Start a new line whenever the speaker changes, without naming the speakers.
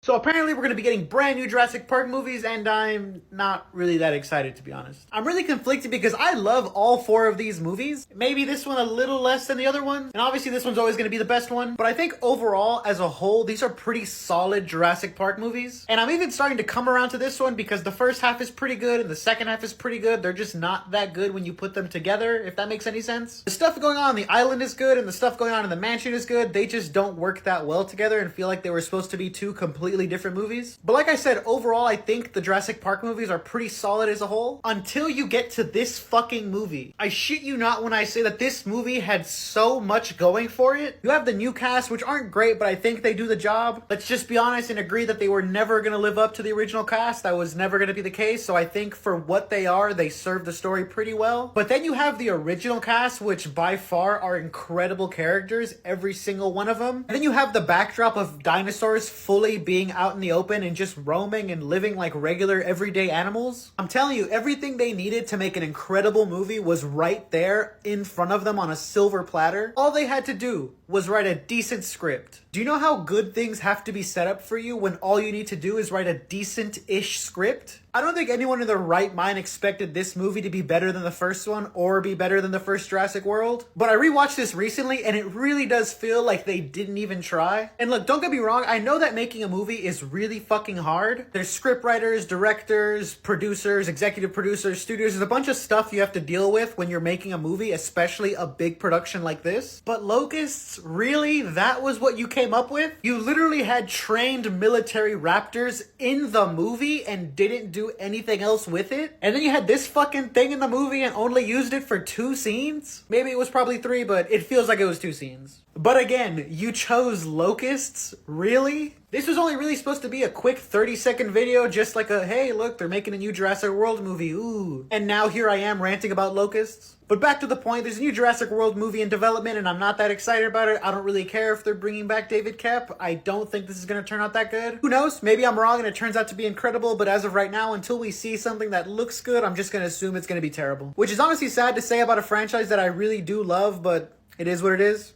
So apparently we're going to be getting brand new Jurassic Park movies, and I'm not really that excited, to be honest. I'm really conflicted because I love all four of these movies. Maybe this one a little less than the other one, and obviously this one's always going to be the best one. But I think overall, as a whole, these are pretty solid Jurassic Park movies. And I'm even starting to come around to this one because the first half is pretty good and the second half is pretty good. They're just not that good when you put them together, if that makes any sense. The stuff going on the island is good and the stuff going on in the mansion is good. They just don't work that well together and feel like they were supposed to be two completely different movies. But like I said, overall, I think the Jurassic Park movies are pretty solid as a whole until you get to this fucking movie. I shit you not when I say that this movie had so much going for it. You have the new cast, which aren't great, but I think they do the job. Let's just be honest and agree that they were never going to live up to the original cast. That was never going to be the case. So I think for what they are, they serve the story pretty well. But then you have the original cast, which by far are incredible characters, every single one of them. And then you have the backdrop of dinosaurs fully being out in the open and just roaming and living like regular everyday animals. I'm telling you, everything they needed to make an incredible movie was right there in front of them on a silver platter. All they had to do was write a decent script. Do you know how good things have to be set up for you when all you need to do is write a decent-ish script? I don't think anyone in their right mind expected this movie to be better than the first one or be better than the first Jurassic World. But I rewatched this recently and it really does feel like they didn't even try. And look, don't get me wrong, I know that making a movie is really fucking hard. There's script writers, directors, producers, executive producers, studios. There's a bunch of stuff you have to deal with when you're making a movie, especially a big production like this. But locusts, really? That was what you came up with? You literally had trained military raptors in the movie and didn't do anything else with it? And then you had this fucking thing in the movie and only used it for 2 scenes? Maybe it was probably 3, but it feels like it was 2 scenes. But again, you chose locusts? Really? This was only really supposed to be a quick 30-second video, just like a, hey, look, they're making a new Jurassic World movie, ooh. And now here I am ranting about locusts. But back to the point, there's a new Jurassic World movie in development, and I'm not that excited about it. I don't really care if they're bringing back David Koepp. I don't think this is going to turn out that good. Who knows? Maybe I'm wrong and it turns out to be incredible, but as of right now, until we see something that looks good, I'm just going to assume it's going to be terrible. Which is honestly sad to say about a franchise that I really do love, but it is what it is.